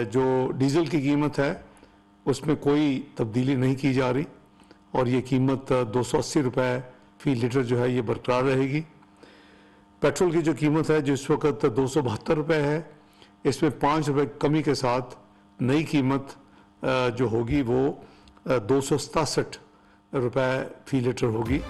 जो डीज़ल की कीमत है उसमें कोई तब्दीली नहीं की जा रही और ये कीमत 280 रुपये फ़ी लीटर जो है ये बरकरार रहेगी। पेट्रोल की जो कीमत है जो इस वक्त 272 रुपये है, इसमें 5 रुपये कमी के साथ नई कीमत जो होगी वो 267 रुपये फ़ी लीटर होगी।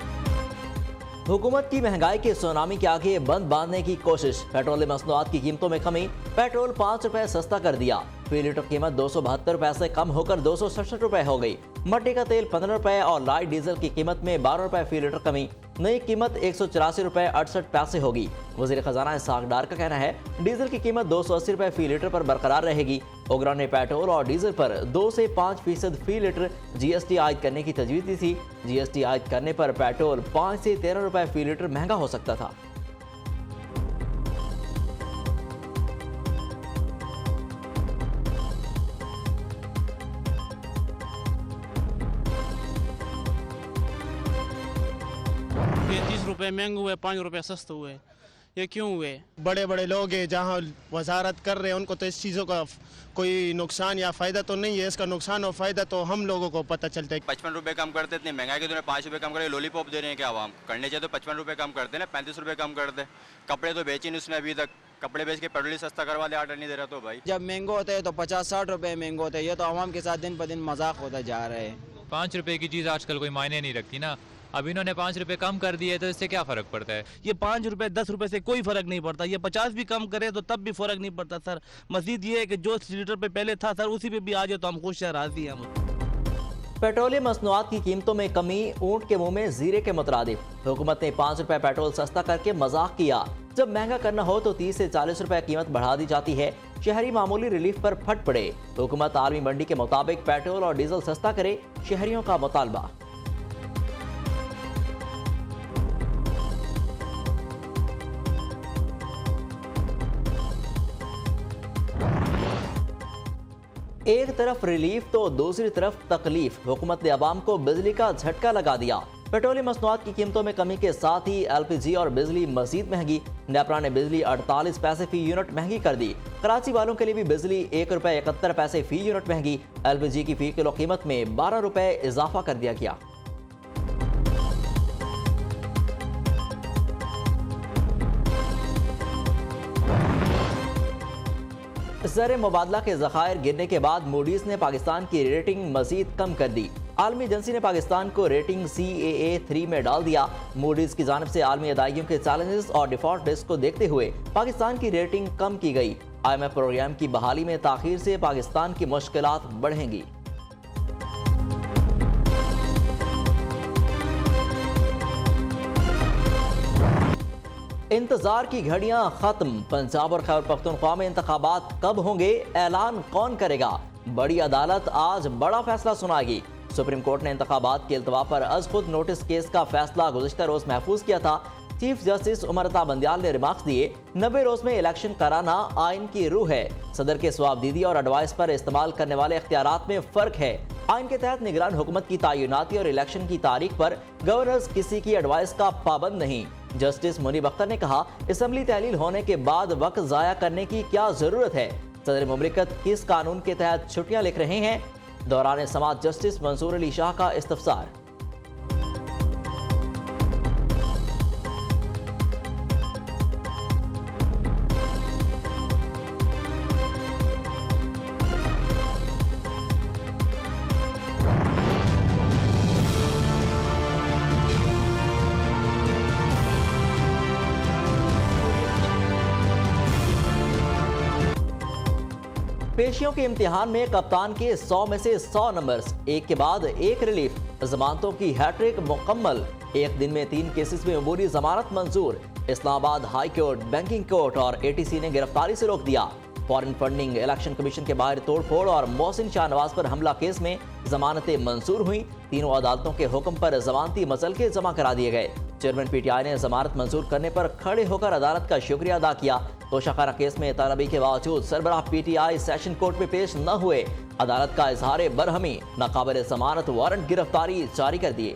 हुकूमत की महंगाई के सुनामी के आगे बंद बांधने की कोशिश। पेट्रोलियम मसनूआत की कीमतों में कमी। पेट्रोल 5 रुपए सस्ता कर दिया। फी लीटर कीमत 272 रुपए से कम होकर 267 रुपए हो गई। मट्टी का तेल 15 रुपए और लाइट डीजल की कीमत में 12 रुपए फी लीटर कमी। नई कीमत 184 रुपए 68 पैसे होगी। वजीर खजाना इसहाक डार का कहना है डीजल की कीमत 280 रुपए फी लीटर पर बरकरार रहेगी। ओगरा ने पेट्रोल और डीजल पर 2 से 5% फी लीटर जीएसटी आयद करने की तजवीज़ दी थी। जीएसटी आयद करने पर पेट्रोल 5 से 13 रुपए फी लीटर महंगा हो सकता था। रुपए महंगे हुए, 5 रुपए सस्ते हुए, ये क्यों हुए? बड़े बड़े लोग हैं जहाँ वजारत कर रहे हैं उनको तो इस चीज़ों का कोई नुकसान या फ़ायदा तो नहीं है। इसका नुकसान और फ़ायदा तो हम लोगों को पता चलता है। 55 रुपये कम करते, इतनी महंगाई के दिनों 5 रुपये कम करे, लॉलीपॉप दे रहे हैं क्या आवाम? करने चाहिए तो 55 रुपये कम करते ना, 35 रुपये कम करते। कपड़े तो बेचे नहीं उसने अभी तक, कपड़े बेच के पेट्रोल सस्ता करवा दे, आर्डर नहीं दे रहा तो भाई। जब महंगे होते हैं तो 50-60 रुपये महंगे होते हैं। ये तो आवाम के साथ दिन ब दिन मजाक होता जा रहा है। 5 रुपए की चीज़ आजकल कोई मायने नहीं रखती ना। अब इन्होंने 5 रुपए कम कर दिए तो इससे क्या फ़र्क पड़ता है? ये 5 रुपए 10 रुपए से कोई फ़र्क नहीं पड़ता। ये 50 भी कम करे तो तब भी फ़र्क नहीं पड़ता सर। मज़ीद ये है कि जो लीटर पे पहले था सर उसी पे भी आ जाए तो हम खुश हैं, राज़ी हैं हम। पेट्रोलियम मसनूआत की कीमतों में कमी ऊंट के मुंह में जीरे के मुतरादिफ। हुकूमत ने 5 रुपए पेट्रोल सस्ता करके मजाक किया। जब महंगा करना हो तो 30 से 40 रुपए कीमत बढ़ा दी जाती है। शहरी मामूली रिलीफ पर फट पड़े। हुकूमत आलमी मंडी के मुताबिक पेट्रोल और डीजल सस्ता करे, शहरियों का मुतालबा। एक तरफ रिलीफ तो दूसरी तरफ तकलीफ। हुकूमत ने अवाम को बिजली का झटका लगा दिया। पेट्रोलियम मसनूआत की कीमतों में कमी के साथ ही एलपीजी और बिजली मजीद महंगी। नेपरा ने बिजली 48 पैसे फी यूनिट महंगी कर दी। कराची वालों के लिए भी बिजली 1 रुपए 71 पैसे फी यूनिट महंगी। एलपीजी की फी किलो कीमत में 12 रुपए इजाफा कर दिया गया। ज़र मुबादला के ज़खायर गिरने के बाद मूडीज़ ने पाकिस्तान की रेटिंग मजीद कम कर दी। आलमी एजेंसी ने पाकिस्तान को रेटिंग CAA3 में डाल दिया। मूडीज़ की जानिब से आलमी अदायगियों के चैलेंजेस और डिफॉल्ट रिस्क को देखते हुए पाकिस्तान की रेटिंग कम की गई। IMF प्रोग्राम की बहाली में ताखीर से पाकिस्तान की मुश्किलात बढ़ेंगी। इंतजार की घड़ियां खत्म। पंजाब और खैबर पख्तूनख्वा में इंतखाबात कब होंगे, ऐलान कौन करेगा? बड़ी अदालत आज बड़ा फैसला सुनाएगी। सुप्रीम कोर्ट ने इंतखाबात के इल्तवा पर अज खुद नोटिस केस का फैसला गुज़िश्ता रोज महफूज किया था। चीफ जस्टिस उमर अता बंदियाल ने रिमार्क्स दिए, 90 रोज में इलेक्शन कराना आइन की रूह है। सदर के सवाबदीदी और एडवाइस पर इस्तेमाल करने वाले इख्तियारात में फर्क है। आइन के तहत निगरान हुकूमत की तयनाती और इलेक्शन की तारीख पर गवर्नर्स किसी की एडवाइस का पाबंद नहीं। जस्टिस मुनीब अख्तर ने कहा, असम्बली तहलील होने के बाद वक्त जाया करने की क्या जरूरत है? सदर मुमलिकत किस कानून के तहत छुट्टियां लिख रहे हैं? दौरान समाअत जस्टिस मंसूर अली शाह का इस्तफसार। पेशियों के इम्तिहान में कप्तान के 100 में से 100 नंबर्स, एक के बाद एक रिलीफ। जमानतों की हैट्रिक मुकम्मल। एक दिन में 3 केसेस में अबूरी जमानत मंजूर। Islamabad high court, banking court और ATC ने गिरफ्तारी से रोक दिया। फॉरेन फंडिंग, इलेक्शन कमीशन के बाहर तोड़फोड़ और मोहसिन शाहनवाज पर हमला केस में जमानतें मंजूर हुई। तीनों अदालतों के हुक्म पर जमानती मसलके जमा करा दिए गए। चेयरमैन PTI ने जमानत मंजूर करने पर खड़े होकर अदालत का शुक्रिया अदा किया। तोशाखाना केस में तलबी के बावजूद सरबराह PTI सेशन कोर्ट में पेश न हुए। अदालत का इजहार बरहमी, नाकाबिल जमानत वारंट गिरफ्तारी जारी कर दिए।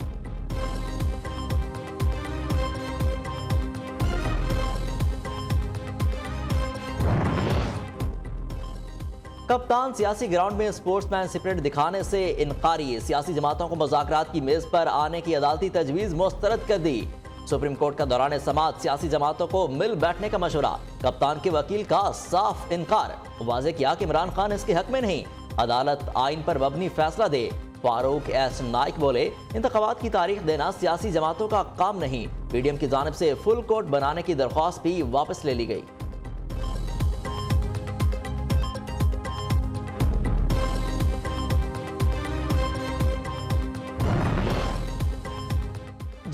कप्तान सियासी ग्राउंड में स्पोर्ट्समैन स्पिरिट दिखाने से इनकारी, सियासी जमातों को मुज़ाकरात की मेज पर आने की अदालती तजवीज़ मुस्तरद कर दी। सुप्रीम कोर्ट का दौरान समाअत सियासी जमातों को मिल बैठने का मशवरा, कप्तान के वकील का साफ इनकार, वाज़े किया कि इमरान खान इसके हक में नहीं, अदालत आइन पर मबनी फैसला दे। फारूक एस नाइक बोले, इंतखाबात की तारीख देना सियासी जमातों का काम नहीं। पीडीएम की जानिब से फुल कोर्ट बनाने की दरख्वास्त भी वापस ले ली गई।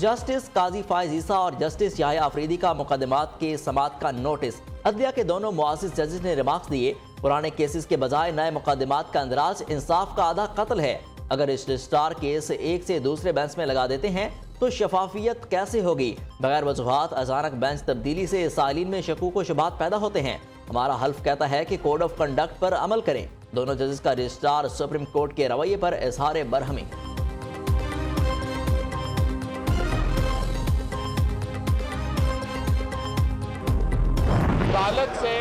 जस्टिस काजी फायज ईसा और जस्टिस याहिया अफरीदी का मुकदमात के समाअत का नोटिस, अदलिया के दोनों मुआज़िज़ जजेस ने रिमार्क्स दिए। पुराने केसेस के बजाय नए मुकदमात का अंदराज इंसाफ का आधा कत्ल है। अगर रजिस्ट्रार केस एक से दूसरे बेंच में लगा देते हैं तो शफाफियत कैसे होगी? बगैर वजूहात अचानक बेंच तब्दीली से सालीन में शकूक व शुबहात पैदा होते हैं। हमारा हल्फ कहता है कि कोड ऑफ कंडक्ट पर अमल करें। दोनों जजेस का रजिस्ट्रार सुप्रीम कोर्ट के रवैये पर इजहार बरहमी। अदालत से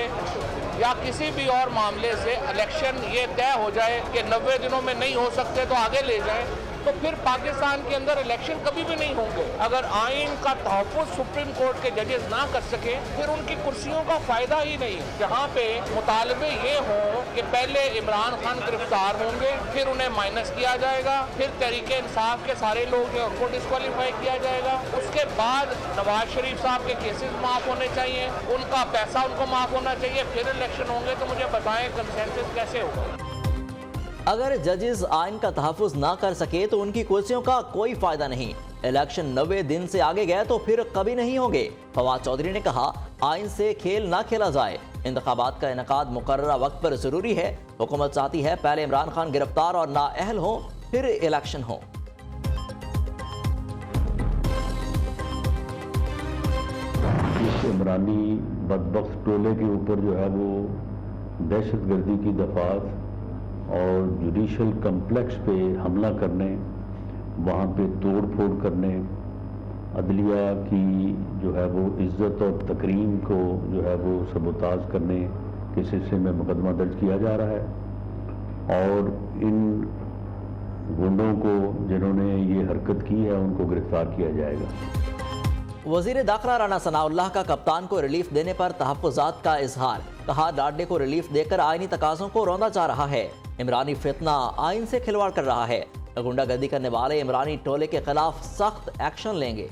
या किसी भी और मामले से इलेक्शन ये तय हो जाए कि 90 दिनों में नहीं हो सकते तो आगे ले जाए, तो फिर पाकिस्तान के अंदर इलेक्शन कभी भी नहीं होंगे। अगर आइन का तहफ़्फ़ुज़ सुप्रीम कोर्ट के जजेस ना कर सके फिर उनकी कुर्सियों का फायदा ही नहीं। जहाँ पे मुतालबे ये हों कि पहले इमरान खान गिरफ्तार होंगे, फिर उन्हें माइनस किया जाएगा, फिर तहरीक इंसाफ के सारे लोग हैं उनको डिस्क्वालीफाई किया जाएगा, उसके बाद नवाज शरीफ साहब के केसेस माफ़ होने चाहिए, उनका पैसा उनको माफ़ होना चाहिए, फिर इलेक्शन होंगे, तो मुझे बताएं कंसेंसस कैसे होगा? अगर जजेस आइन का तहफ़्फ़ुज़ ना कर सके तो उनकी कुर्सियों का कोई फायदा नहीं। इलेक्शन 90 दिन से आगे गए तो फिर कभी नहीं होंगे। फवाद चौधरी ने कहा, आइन से खेल ना खेला जाए। इंतखाबात का इनेकाद मुकर्ररा वक्त पर जरूरी है। हुकूमत चाहती है पहले इमरान खान गिरफ्तार और नाअहल हो, फिर इलेक्शन हो। इस इमरानी बदबख्त टोले के ऊपर जो है वो दहशतगर्दी की दफात और जुडिशल कम्प्लेक्स पे हमला करने, वहाँ पे तोड़ फोड़ करने, अदलिया की जो है वो इज्जत और तकरीम को जो है वो सबोताज करने के सिलसिले में मुकदमा दर्ज किया जा रहा है और इन गुंडों को जिन्होंने ये हरकत की है उनको गिरफ्तार किया जाएगा। वजीर दाखिला राना सनाउल्लाह का कप्तान को रिलीफ देने पर तहफ़्फ़ुज़ात का इजहार, कहा डाडे को रिलीफ देकर आइनी तकाज़ों को रौंदा जा रहा है। इमरानी फितना आइन से खिलवाड़ कर रहा है। गुंडागर्दी करने वाले इमरानी टोले के खिलाफ सख्त एक्शन लेंगे।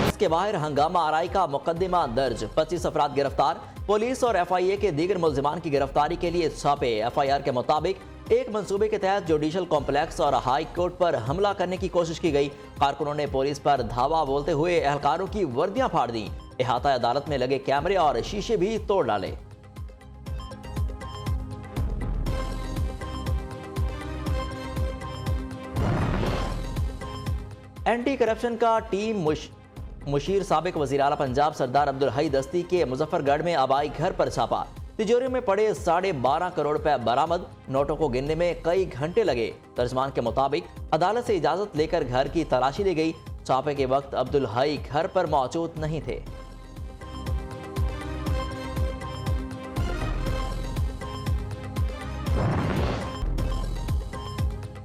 इसके बाहर हंगामा आराई का मुकदमा दर्ज, 25 अफराद गिरफ्तार। पुलिस और FIA के दीगर मुल्जिमान की गिरफ्तारी के लिए छापे। FIR के मुताबिक एक मंसूबे के तहत जुडिशल कॉम्प्लेक्स और हाई कोर्ट पर हमला करने की कोशिश की गई। कारकुनों ने पुलिस पर धावा बोलते हुए एहलकारों की वर्दियां फाड़ दी। इहाता अदालत में लगे कैमरे और शीशे भी तोड़ डाले। एंटी करप्शन का टीम मुशीर साबिक वज़ीर आला पंजाब सरदार अब्दुल हई दस्ती के मुजफ्फरगढ़ में आबाई घर पर छापा। तिजोरी में पड़े 12.5 करोड़ रुपए बरामद। नोटों को गिनने में कई घंटे लगे। तर्जमान के मुताबिक अदालत से इजाजत लेकर घर की तलाशी ली गई। छापे के वक्त अब्दुल हई घर पर मौजूद नहीं थे।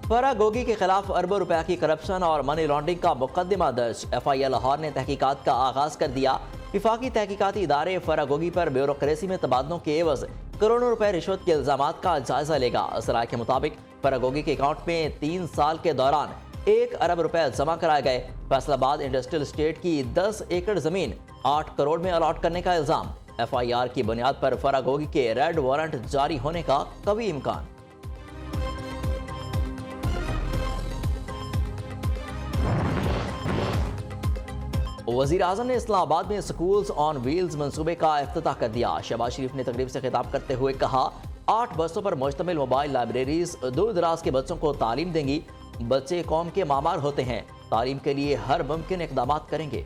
फरा गोगी के खिलाफ अरबों रुपए की करप्शन और मनी लॉन्ड्रिंग का मुकदमा दर्ज। FIA लाहौर ने तहकीकात का आगाज कर दिया। विफाकी तहकीकाती इदारे फरा गोगी पर ब्यूरोक्रेसी में तबादलों के एवज करोड़ों रुपए रिश्वत के इल्जामात का जायजा लेगा। असराय के मुताबिक फरा गोगी के अकाउंट में 3 साल के दौरान 1 अरब रुपए जमा कराए गए। फैसलाबाद इंडस्ट्रियल स्टेट की 10 एकड़ जमीन 8 करोड़ में अलॉट करने का इल्जाम। FIR की बुनियाद पर फरा गोगी के रेड वारंट जारी होने का कभी इम्कान। वज़ीर आज़म ने इस्लामाबाद में स्कूल्स ऑन व्हील्स मंसूबे का इफ्तिताह कर दिया। शहबाज शरीफ ने तकरीब से खिताब करते हुए कहा, 8 बसों पर मुश्तमिल मोबाइल लाइब्रेरीज दूर दराज के बच्चों को तालीम देंगी। बच्चे कौम के मामार होते हैं, तालीम के लिए हर मुमकिन इक़दाम करेंगे।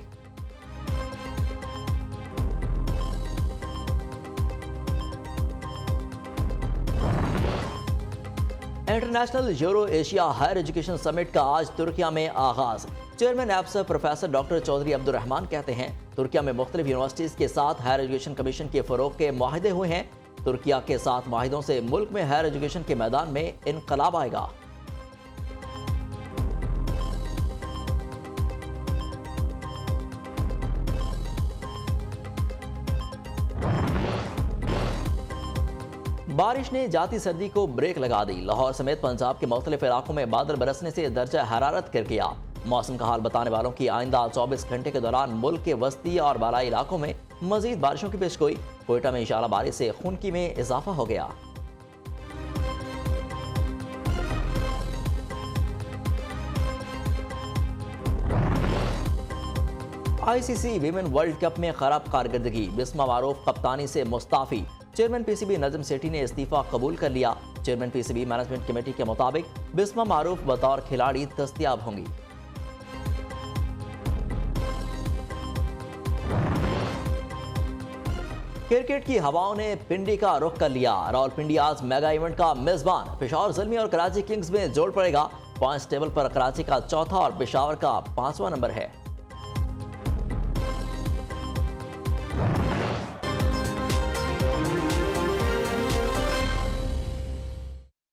International Euro Asia higher education summit का आज तुर्किया में आगाज। चेयरमैन एप्स प्रोफेसर डॉक्टर चौधरी अब्दुल रहमान कहते हैं, तुर्किया में मुख्तलिफ यूनिवर्सिटीज के साथ हायर एजुकेशन कमीशन के फरोग के माहिदे हुए हैं। तुर्किया के साथ माहिदों से मुल्क में हायर एजुकेशन के मैदान में इनकलाब आएगा। बारिश ने जाती सर्दी को ब्रेक लगा दी। लाहौर समेत पंजाब के मुख्तलिफ इलाकों में बादल बरसने से दर्जा हरारत गिर गया। मौसम का हाल बताने वालों की आइंदा 24 घंटे के दौरान मुल्क के वस्ती और बालाई इलाकों में मजीद बारिशों की पेशगोई। कोयटा में इंशाअल्लाह बारिश से खुनकी में इजाफा हो गया। आईसीसी विमेन वर्ल्ड कप में खराब कारकर्दगी, बिस्मा मारूफ कप्तानी से मुस्ताफी। चेयरमैन पीसीबी नजम सेठी ने इस्तीफा कबूल कर लिया। चेयरमैन पीसीबी मैनेजमेंट कमेटी के मुताबिक बिस्मा मारूफ बतौर खिलाड़ी दस्तयाब होंगी। क्रिकेट की हवाओं ने पिंडी का रुख कर लिया। रावलपिंडी आज मेगा इवेंट का मेजबान। पेशावर ज़ल्मी और कराची किंग्स में जोड़ पड़ेगा। पॉइंट्स टेबल पर कराची का चौथा और पेशावर का 5वां नंबर है।